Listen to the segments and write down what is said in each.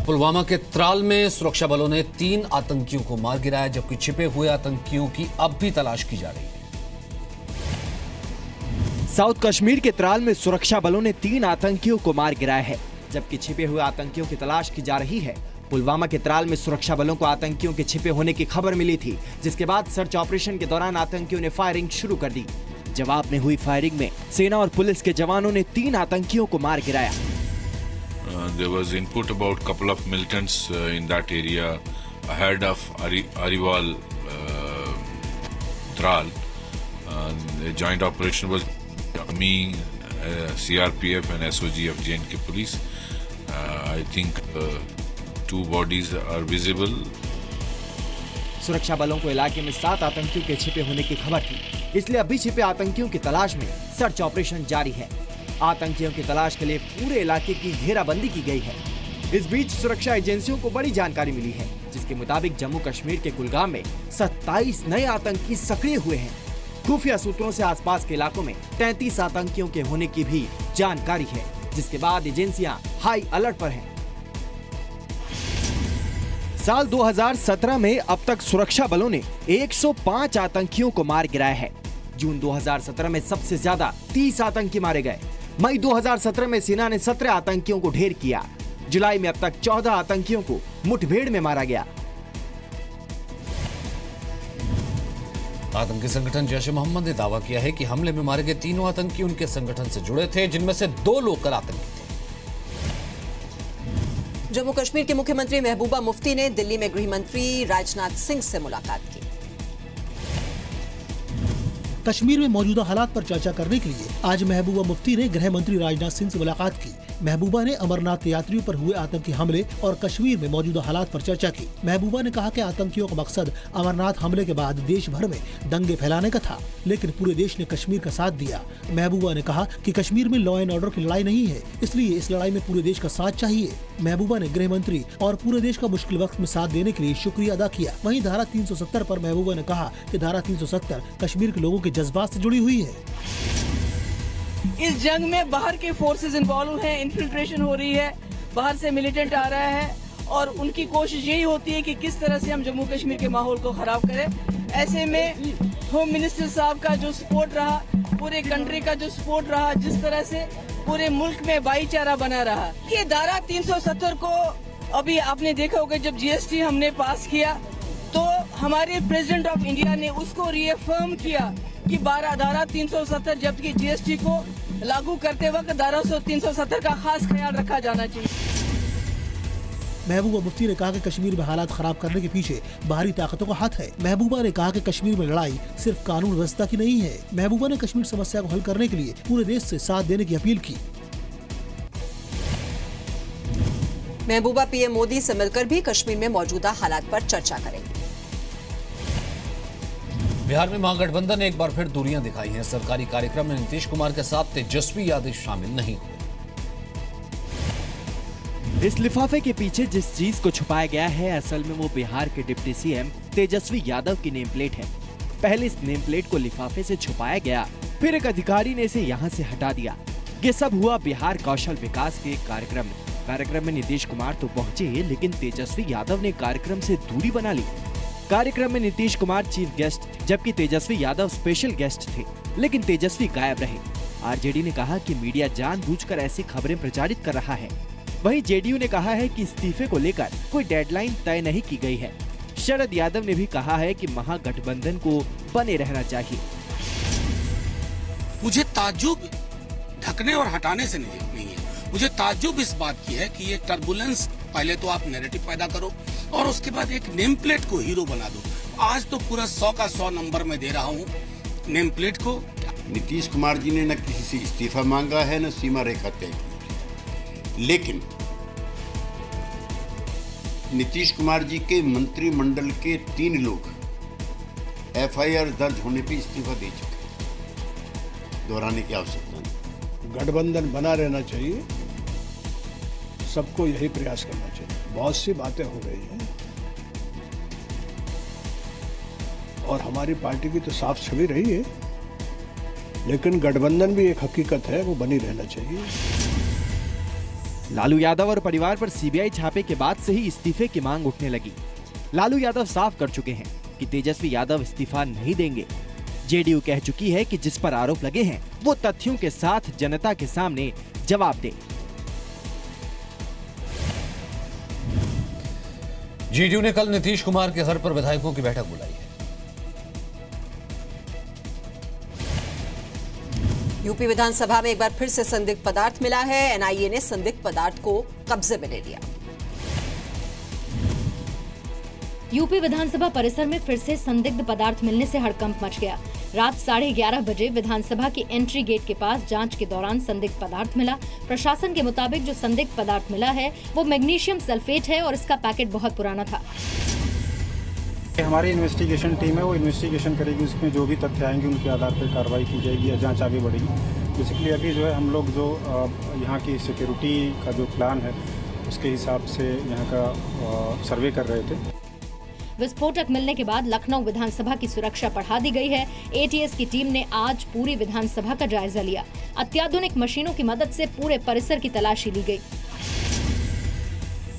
पुलवामा के त्राल में सुरक्षा बलों ने 3 आतंकियों को मार गिराया, जबकि छिपे हुए आतंकियों की अब भी तलाश की जा रही है। साउथ कश्मीर के त्राल में सुरक्षा बलों ने 3 आतंकियों को मार गिराया है, जबकि छिपे हुए आतंकियों की तलाश की जा रही है। पुलवामा के त्राल में सुरक्षा बलों को आतंकियों के छिपे होने की खबर मिली थी, जिसके बाद सर्च ऑपरेशन के दौरान आतंकियों ने फायरिंग शुरू कर दी। जवाब में हुई फायरिंग में सेना और पुलिस के जवानों ने 3 आतंकियों को मार गिराया। There was input about couple of militants in that area ahead of Ariwal Tral. The joint operation was me, CRPF and SOGF JNK police. I think 2 bodies are visible. सुरक्षा बलों को इलाके में 7 आतंकियों के छिपे होने की खबर थी, इसलिए अभी छिपे आतंकियों की तलाश में सर्च ऑपरेशन जारी है। आतंकियों की तलाश के लिए पूरे इलाके की घेराबंदी की गई है। इस बीच सुरक्षा एजेंसियों को बड़ी जानकारी मिली है, जिसके मुताबिक जम्मू कश्मीर के कुलगाम में 27 नए आतंकी सक्रिय हुए हैं। खुफिया सूत्रों से आसपास के इलाकों में 33 आतंकियों के होने की भी जानकारी है, जिसके बाद एजेंसियां हाई अलर्ट पर हैं। साल 2017 में अब तक सुरक्षा बलों ने 105 आतंकियों को मार गिराया है। जून 2017 में सबसे ज्यादा 30 आतंकी मारे गए। मई 2017 में सेना ने 17 आतंकियों को ढेर किया। जुलाई में अब तक 14 आतंकियों को मुठभेड़ में मारा गया। आतंकी संगठन जैश-ए-मोहम्मद ने दावा किया है कि हमले में मारे गए तीनों आतंकी उनके संगठन से जुड़े थे, जिनमें से 2 लोकल आतंकी थे। जम्मू कश्मीर के मुख्यमंत्री महबूबा मुफ्ती ने दिल्ली में गृह मंत्री राजनाथ सिंह से मुलाकात की। कश्मीर में मौजूदा हालात पर चर्चा करने के लिए आज महबूबा मुफ्ती ने गृह मंत्री राजनाथ सिंह से मुलाकात की। महबूबा ने अमरनाथ यात्रियों पर हुए आतंकी हमले और कश्मीर में मौजूदा हालात पर चर्चा की। महबूबा ने कहा कि आतंकियों का मकसद अमरनाथ हमले के बाद देश भर में दंगे फैलाने का था, लेकिन पूरे देश ने कश्मीर का साथ दिया। महबूबा ने कहा कि कश्मीर में लॉ एंड ऑर्डर की लड़ाई नहीं है, इसलिए इस लड़ाई में पूरे देश का साथ चाहिए। महबूबा ने गृह मंत्री और पूरे देश का मुश्किल वक्त में साथ देने के लिए शुक्रिया अदा किया। वहीं धारा 370 पर महबूबा ने कहा कि धारा 370 कश्मीर के लोगों के जज्बात से जुड़ी हुई है। इस जंग में बाहर के फोर्सेस इन्वॉल्व हैं, इन्फिल्ट्रेशन हो रही है, बाहर से मिलिटेंट आ रहा है और उनकी कोशिश यही होती है कि किस तरह से हम जम्मू कश्मीर के माहौल को खराब करें। ऐसे में होम मिनिस्टर साहब का जो सपोर्ट रहा, पूरे कंट्री का जो सपोर्ट रहा, जिस तरह से पूरे मुल्क में भाईचारा बना रहा, ये धारा 370 को अभी आपने देखा होगा, जब GST हमने पास किया तो हमारे प्रेसिडेंट ऑफ इंडिया ने उसको रिएफर्म किया कि धारा 370 जबकि GST को लागू करते वक्त धारा 370 का खास ख्याल रखा जाना चाहिए। महबूबा मुफ्ती ने कहा कि कश्मीर में हालात खराब करने के पीछे बाहरी ताकतों का हाथ है। महबूबा ने कहा कि कश्मीर में लड़ाई सिर्फ कानून व्यवस्था की नहीं है। महबूबा ने कश्मीर समस्या को हल करने के लिए पूरे देश से साथ देने की अपील की। महबूबा PM मोदी से मिलकर भी कश्मीर में मौजूदा हालात पर चर्चा करेंगे। बिहार में महागठबंधन ने एक बार फिर दूरियां दिखाई हैं। सरकारी कार्यक्रम में नीतीश कुमार के साथ तेजस्वी यादव शामिल नहीं हुए। इस लिफाफे के पीछे जिस चीज को छुपाया गया है, असल में वो बिहार के डिप्टी CM तेजस्वी यादव की नेम प्लेट है। पहले इस नेम प्लेट को लिफाफे से छुपाया गया, फिर एक अधिकारी ने इसे यहाँ से हटा दिया। ये सब हुआ बिहार कौशल विकास के कार्यक्रम में। कार्यक्रम में नीतीश कुमार तो पहुंचे, लेकिन तेजस्वी यादव ने कार्यक्रम से दूरी बना ली। कार्यक्रम में नीतीश कुमार चीफ गेस्ट थे, जबकि तेजस्वी यादव स्पेशल गेस्ट थे, लेकिन तेजस्वी गायब रहे। RJD ने कहा कि मीडिया जानबूझकर ऐसी खबरें प्रचारित कर रहा है। वहीं JDU ने कहा है कि इस्तीफे को लेकर कोई डेडलाइन तय नहीं की गई है। शरद यादव ने भी कहा है कि महागठबंधन को बने रहना चाहिए। मुझे ताज्जुब ढकने और हटाने से नहीं है, मुझे ताज्जुब इस बात की है कि ये टर्बुलेंस, पहले तो आप नैरेटिव पैदा करो और उसके बाद एक नेम प्लेट को हीरो बना दो। आज तो पूरा 100 का 100 नंबर में दे रहा हूँ नेम प्लेट को। नीतीश कुमार जी ने न किसी से इस्तीफा मांगा है, न सीमा रेखा तय की, लेकिन नीतीश कुमार जी के मंत्रिमंडल के 3 लोग FIR दर्ज होने पे इस्तीफा दे चुके। दोहराने की आवश्यकता नहीं। गठबंधन बना रहना चाहिए, सबको यही प्रयास करना चाहिए। बहुत सी बातें हो रही हैं और हमारी पार्टी की तो साफ छवि रही है, लेकिन गठबंधन भी एक हकीकत है, वो बनी रहना चाहिए। लालू यादव और परिवार पर सीबीआई छापे के बाद से ही इस्तीफे की मांग उठने लगी। लालू यादव साफ कर चुके हैं कि तेजस्वी यादव इस्तीफा नहीं देंगे। जेडीयू कह चुकी है कि जिस पर आरोप लगे हैं वो तथ्यों के साथ जनता के सामने जवाब दे। जेडीयू ने कल नीतीश कुमार के घर पर विधायकों की बैठक बुलाई है। यूपी विधानसभा में एक बार फिर से संदिग्ध पदार्थ मिला है। एनआईए ने संदिग्ध पदार्थ को कब्जे में ले लिया। यूपी विधानसभा परिसर में फिर से संदिग्ध पदार्थ मिलने से हड़कंप मच गया। रात 11:30 बजे विधानसभा के एंट्री गेट के पास जांच के दौरान संदिग्ध पदार्थ मिला। प्रशासन के मुताबिक जो संदिग्ध पदार्थ मिला है वो मैग्नीशियम सल्फेट है और इसका पैकेट बहुत पुराना था। हमारी इन्वेस्टिगेशन टीम है, वो इन्वेस्टिगेशन करेगी, उसमें जो भी तथ्य आएंगे उनके आधार पर कार्रवाई की जाएगी या जांच आगे बढ़ेगी। बेसिकली अभी जो है हम लोग जो यहाँ की सिक्योरिटी का जो प्लान है उसके हिसाब से यहाँ का सर्वे कर रहे थे। विस्फोटक मिलने के बाद लखनऊ विधानसभा की सुरक्षा बढ़ा दी गई है। एटीएस की टीम ने आज पूरी विधानसभा का जायजा लिया। अत्याधुनिक मशीनों की मदद से पूरे परिसर की तलाशी ली गई।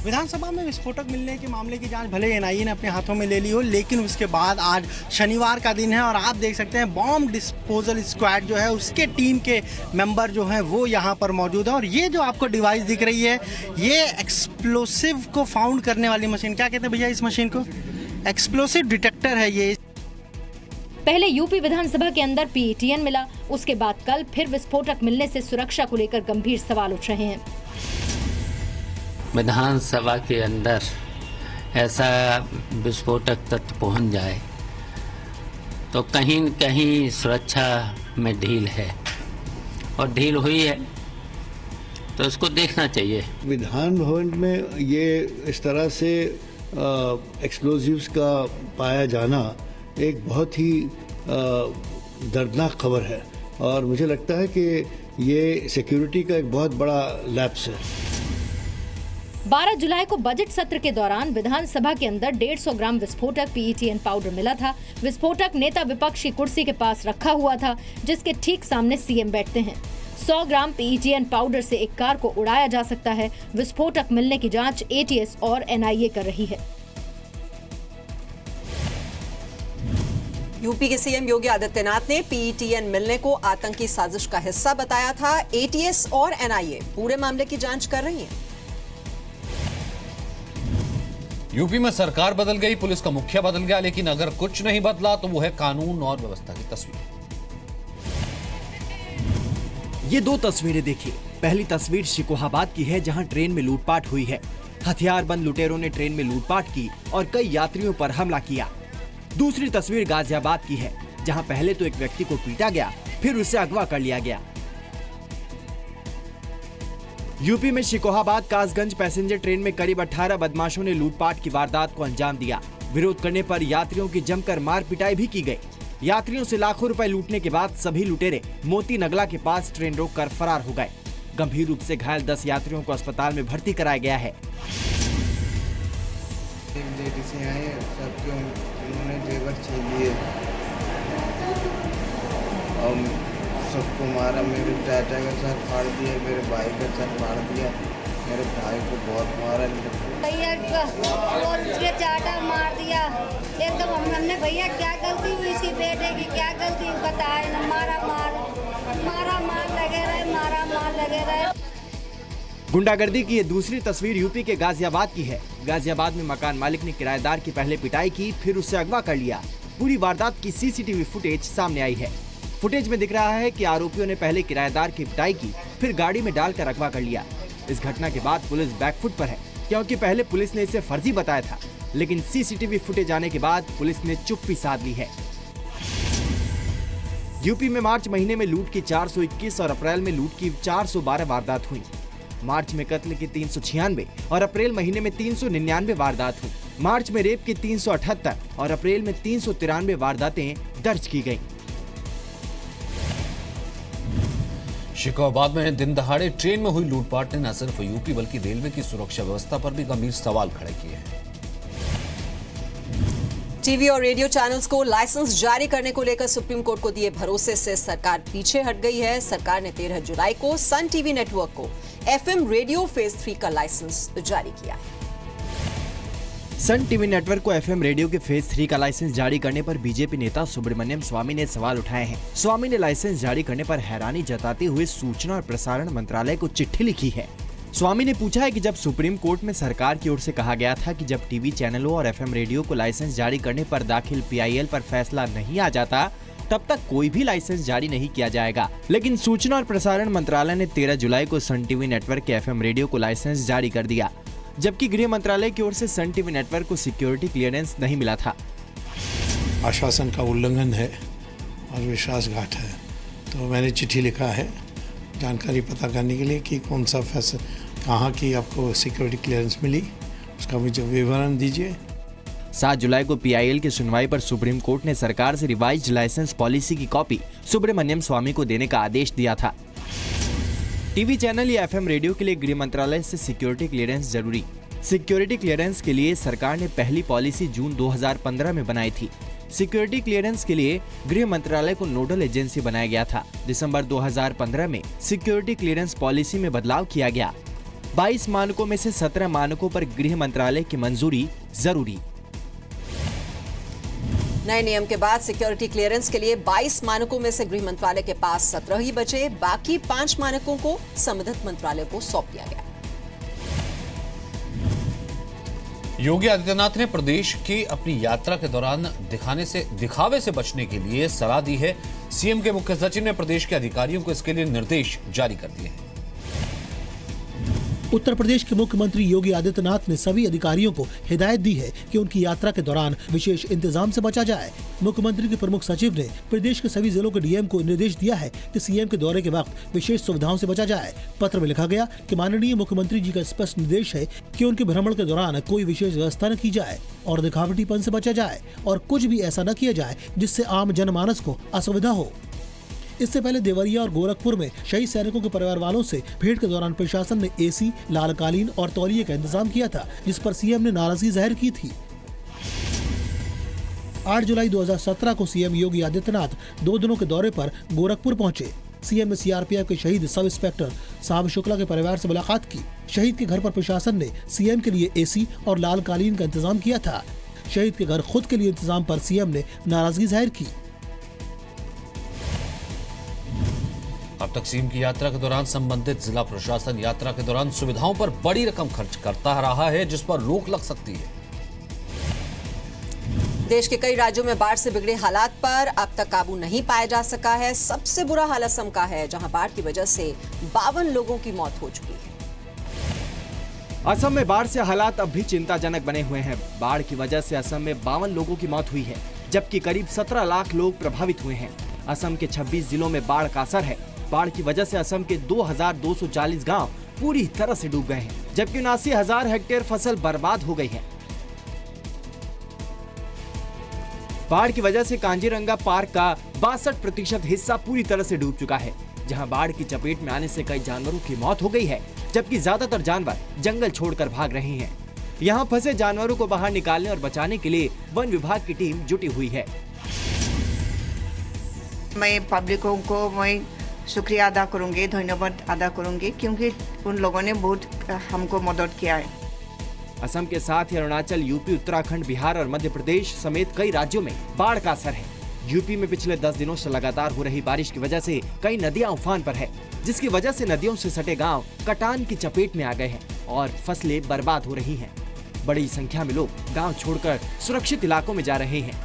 विधानसभा में विस्फोटक मिलने के मामले की जांच भले एनआईए ने अपने हाथों में ले ली हो, लेकिन उसके बाद आज शनिवार का दिन है और आप देख सकते हैं बॉम्ब डिस्पोजल स्क्वाड जो है उसके टीम के मेंबर जो हैं वो यहाँ पर मौजूद है। और ये जो आपको डिवाइस दिख रही है ये एक्सप्लोसिव को फाउंड करने वाली मशीन, क्या कहते हैं भैया इस मशीन को? एक्सप्लोसिव डिटेक्टर है ये। पहले यूपी विधानसभा के अंदर पीईटीएन मिला, उसके बाद कल फिर विस्फोटक मिलने से सुरक्षा को लेकर गंभीर सवाल उठ रहे हैं। विधानसभा के अंदर ऐसा विस्फोटक तत्व पहुंच जाए तो कहीं न कहीं सुरक्षा में ढील है और ढील हुई है तो उसको देखना चाहिए। विधान भवन में ये इस तरह से एक्सप्लोजिव्स का पाया जाना एक बहुत ही दर्दनाक खबर है और मुझे लगता है कि ये सिक्योरिटी का एक बहुत बड़ा लैप्स है। 12 जुलाई को बजट सत्र के दौरान विधानसभा के अंदर 150 ग्राम विस्फोटक पीईटीएन पाउडर मिला था। विस्फोटक नेता विपक्ष की कुर्सी के पास रखा हुआ था जिसके ठीक सामने सीएम बैठते हैं। 100 ग्राम पीईटीएन पाउडर से एक कार को उड़ाया जा सकता है। विस्फोटक मिलने की जांच एटीएस और एनआईए कर रही है। यूपी के सीएम योगी आदित्यनाथ ने पीईटीएन मिलने को आतंकी साजिश का हिस्सा बताया था। एटीएस और एनआईए पूरे मामले की जांच कर रही है। यूपी में सरकार बदल गई, पुलिस का मुखिया बदल गया, लेकिन अगर कुछ नहीं बदला तो वो है कानून और व्यवस्था की तस्वीर। ये दो तस्वीरें देखिए। पहली तस्वीर शिकोहाबाद की है जहां ट्रेन में लूटपाट हुई है। हथियारबंद लुटेरों ने ट्रेन में लूटपाट की और कई यात्रियों पर हमला किया। दूसरी तस्वीर गाजियाबाद की है जहां पहले तो एक व्यक्ति को पीटा गया फिर उसे अगवा कर लिया गया। यूपी में शिकोहाबाद कासगंज पैसेंजर ट्रेन में करीब 18 बदमाशों ने लूटपाट की वारदात को अंजाम दिया। विरोध करने पर यात्रियों की जमकर मार पिटाई भी की गई। यात्रियों से लाखों रुपए लूटने के बाद सभी लुटेरे मोती नगला के पास ट्रेन रोककर फरार हो गए। गंभीर रूप से घायल 10 यात्रियों को अस्पताल में भर्ती कराया गया है। सबको मारा, मेरे चाचा का सर फाड़ दिया, मेरे भाई का सर फाड़ दिया, मेरे भाई को बहुत मारा भैया और उसके चाटा मार दिया एकदम। हमने भैया क्या गलती हुई इसकी बेटे की, क्या गलती हुई बताए ना। मारा मार लगे रहे। गुंडागर्दी की ये दूसरी तस्वीर यूपी के गाजियाबाद की है। गाजियाबाद में मकान मालिक ने किराएदार की पहले पिटाई की फिर उसे अगवा कर लिया। पूरी वारदात की सीसीटीवी फुटेज सामने आई है। फुटेज में दिख रहा है कि आरोपियों ने पहले किराएदार की पिटाई की फिर गाड़ी में डालकर अगवा कर लिया। इस घटना के बाद पुलिस बैकफुट पर है क्योंकि पहले पुलिस ने इसे फर्जी बताया था, लेकिन सीसीटीवी फुटेज आने के बाद पुलिस ने चुप्पी साध ली है। यूपी में मार्च महीने में लूट की 421 और अप्रैल में लूट की 412 वारदात हुई। मार्च में कत्ल की 396 और अप्रैल महीने में 399 वारदात हुई। मार्च में रेप की 378 और अप्रैल में 393 वारदातें दर्ज की गयी। शिकोहाबाद में दिन दहाड़े ट्रेन में हुई लूटपाट ने न सिर्फ यूपी बल्कि रेलवे की सुरक्षा व्यवस्था पर भी गंभीर सवाल खड़े किए हैं। टीवी और रेडियो चैनल्स को लाइसेंस जारी करने को लेकर सुप्रीम कोर्ट को दिए भरोसे से सरकार पीछे हट गई है। सरकार ने 13 जुलाई को सन टीवी नेटवर्क को FM रेडियो फेज 3 का लाइसेंस जारी किया है। सन टीवी नेटवर्क को FM रेडियो के फेज 3 का लाइसेंस जारी करने पर बीजेपी नेता सुब्रमण्यम स्वामी ने सवाल उठाए हैं। स्वामी ने लाइसेंस जारी करने पर हैरानी जताते हुए सूचना और प्रसारण मंत्रालय को चिट्ठी लिखी है। स्वामी ने पूछा है कि जब सुप्रीम कोर्ट में सरकार की ओर से कहा गया था कि जब टीवी चैनलों और FM रेडियो को लाइसेंस जारी करने पर दाखिल PIL पर फैसला नहीं आ जाता, तब तक कोई भी लाइसेंस जारी नहीं किया जाएगा। लेकिन सूचना और प्रसारण मंत्रालय ने 13 जुलाई को सन टीवी नेटवर्क के FM रेडियो को लाइसेंस जारी कर दिया, जबकि गृह मंत्रालय की ओर से सन टीवी नेटवर्क को सिक्योरिटी क्लियरेंस नहीं मिला था। आश्वासन का उल्लंघन है और विश्वासघात है, तो मैंने चिट्ठी लिखा है जानकारी पता करने के लिए कि कौन सा फैसला, कहाँ की आपको सिक्योरिटी क्लियरेंस मिली, उसका मुझे विवरण दीजिए। 7 जुलाई को PIL की सुनवाई पर सुप्रीम कोर्ट ने सरकार से रिवाइज्ड लाइसेंस पॉलिसी की कॉपी सुब्रमण्यम स्वामी को देने का आदेश दिया था। टीवी चैनल या FM रेडियो के लिए गृह मंत्रालय से सिक्योरिटी क्लियरेंस जरूरी। सिक्योरिटी क्लियरेंस के लिए सरकार ने पहली पॉलिसी जून 2015 में बनाई थी। सिक्योरिटी क्लियरेंस के लिए गृह मंत्रालय को नोडल एजेंसी बनाया गया था। दिसंबर 2015 में सिक्योरिटी क्लियरेंस पॉलिसी में बदलाव किया गया। 22 मानकों में से 17 मानकों पर गृह मंत्रालय की मंजूरी जरूरी। नए नियम के बाद सिक्योरिटी क्लियरेंस के लिए 22 मानकों में से गृह मंत्रालय के पास 17 ही बचे। बाकी 5 मानकों को संबंधित मंत्रालय को सौंप दिया गया। योगी आदित्यनाथ ने प्रदेश की अपनी यात्रा के दौरान दिखावे से बचने के लिए सलाह दी है। सीएम के मुख्य सचिव ने प्रदेश के अधिकारियों को इसके लिए निर्देश जारी कर दिए हैं। उत्तर प्रदेश के मुख्यमंत्री योगी आदित्यनाथ ने सभी अधिकारियों को हिदायत दी है कि उनकी यात्रा के दौरान विशेष इंतजाम से बचा जाए। मुख्यमंत्री के प्रमुख सचिव ने प्रदेश के सभी जिलों के DM को निर्देश दिया है कि सीएम के दौरे के वक्त विशेष सुविधाओं से बचा जाए। पत्र में लिखा गया कि माननीय मुख्यमंत्री जी का स्पष्ट निर्देश है कि उनके भ्रमण के दौरान कोई विशेष व्यवस्था न की जाए और दिखावटीपन से बचा जाए और कुछ भी ऐसा न किया जाए जिससे आम जनमानस को असुविधा हो। इससे पहले देवरिया और गोरखपुर में शहीद सैनिकों के परिवार वालों से भेंट के दौरान प्रशासन ने AC, लाल कालीन और तौलिए का इंतजाम किया था, जिस पर सीएम ने नाराजगी जाहिर की थी। 8 जुलाई 2017 को सीएम योगी आदित्यनाथ 2 दिनों के दौरे पर गोरखपुर पहुंचे। सीएम ने CRPF के शहीद सब इंस्पेक्टर साहब शुक्ला के परिवार से मुलाकात की। शहीद के घर पर प्रशासन ने सीएम के लिए AC और लाल कालीन का इंतजाम किया था। शहीद के घर खुद के लिए इंतजाम पर सीएम ने नाराजगी जाहिर की। अब तक सीएम की यात्रा के दौरान संबंधित जिला प्रशासन यात्रा के दौरान सुविधाओं पर बड़ी रकम खर्च करता रहा है, जिस पर रोक लग सकती है। देश के कई राज्यों में बाढ़ से बिगड़े हालात पर अब तक काबू नहीं पाया जा सका है। सबसे बुरा हाल असम का है, जहां बाढ़ की वजह से 52 लोगों की मौत हो चुकी है। असम में बाढ़ से हालात अब भी चिंताजनक बने हुए हैं। बाढ़ की वजह से असम में 52 लोगों की मौत हुई है, जबकि करीब 17 लाख लोग प्रभावित हुए हैं। असम के 26 जिलों में बाढ़ का असर है। बाढ़ की वजह से असम के 2240 गांव पूरी तरह से डूब गए हैं, जबकि 79,000 हेक्टेयर फसल बर्बाद हो गई है। बाढ़ की वजह से कांजीरंगा पार्क का 62% हिस्सा पूरी तरह से डूब चुका है, जहां बाढ़ की चपेट में आने से कई जानवरों की मौत हो गई है, जबकि ज्यादातर जानवर जंगल छोड़कर भाग रहे हैं। यहां फंसे जानवरों को बाहर निकालने और बचाने के लिए वन विभाग की टीम जुटी हुई है। मैं पब्लिकों को शुक्रिया अदा करूंगी, धन्यवाद अदा करूंगी, क्योंकि उन लोगों ने बहुत हमको मदद किया है। असम के साथ ही अरुणाचल, यूपी, उत्तराखंड, बिहार और मध्य प्रदेश समेत कई राज्यों में बाढ़ का असर है। यूपी में पिछले 10 दिनों से लगातार हो रही बारिश की वजह से कई नदियां उफान पर है, जिसकी वजह से नदियों से सटे गांव कटान की चपेट में आ गए हैं और फसलें बर्बाद हो रही हैं। बड़ी संख्या में लोग गांव छोड़कर सुरक्षित इलाकों में जा रहे हैं।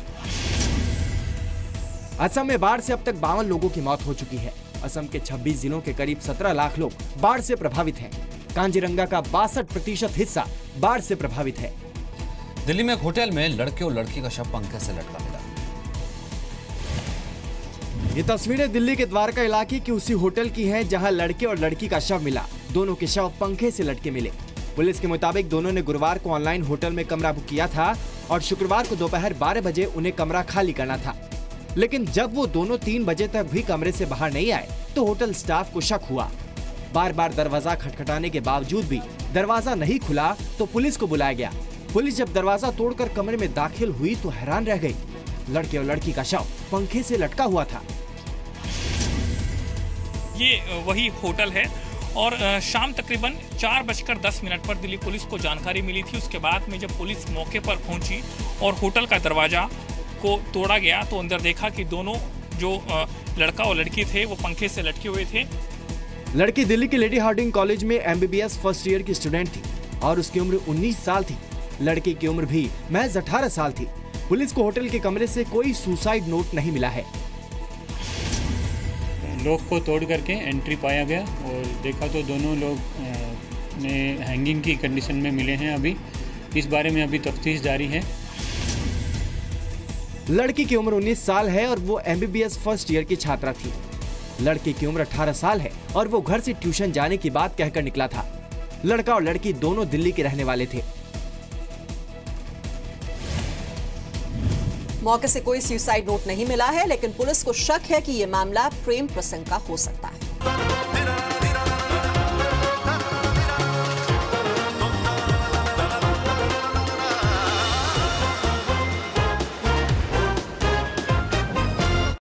असम में बाढ़ से अब तक 52 लोगों की मौत हो चुकी है। असम के 26 जिलों के करीब 17 लाख लोग बाढ़ से प्रभावित हैं। कांजीरंगा का 62% हिस्सा बाढ़ से प्रभावित है। दिल्ली में एक होटल में लड़के और लड़की का शव पंखे से लटका मिला। ये तस्वीरें दिल्ली के द्वारका इलाके की उसी होटल की हैं, जहां लड़के और लड़की का शव मिला। दोनों के शव पंखे से लटके मिले। पुलिस के मुताबिक दोनों ने गुरुवार को ऑनलाइन होटल में कमरा बुक किया था और शुक्रवार को दोपहर 12 बजे उन्हें कमरा खाली करना था। लेकिन जब वो दोनों 3 बजे तक भी कमरे से बाहर नहीं आए तो होटल स्टाफ को शक हुआ। बार बार दरवाजा खटखटाने के बावजूद भी दरवाजा नहीं खुला तो पुलिस को बुलाया गया। पुलिस जब दरवाजा तोड़कर कमरे में दाखिल हुई तो हैरान रह गई। लड़के और लड़की का शव पंखे से लटका हुआ था। ये वही होटल है और शाम तकरीबन 4:10 पर दिल्ली पुलिस को जानकारी मिली थी। उसके बाद में जब पुलिस मौके पर पहुंची और होटल का दरवाजा को तोड़ा गया तो अंदर देखा कि दोनों जो लड़का और लड़की थे वो पंखे से लटके हुए थे। लड़की दिल्ली के लेडी हार्डिंग कॉलेज में MBBS फर्स्ट ईयर की स्टूडेंट थी और उसकी उम्र 19 साल थी। लड़के की उम्र भी महज 18 साल थी। पुलिस को होटल के कमरे से कोई सुसाइड नोट नहीं मिला है। लॉक को तोड़ करके एंट्री पाया गया और देखा तो दोनों लोग ने हैंगिंग की कंडीशन में मिले हैं। अभी इस बारे में अभी तफ्तीश जारी है। लड़की की उम्र 19 साल है और वो MBBS फर्स्ट ईयर की छात्रा थी। लड़की की उम्र 18 साल है और वो घर से ट्यूशन जाने की बात कहकर निकला था। लड़का और लड़की दोनों दिल्ली के रहने वाले थे। मौके से कोई सुसाइड नोट नहीं मिला है, लेकिन पुलिस को शक है कि ये मामला प्रेम प्रसंग का हो सकता है।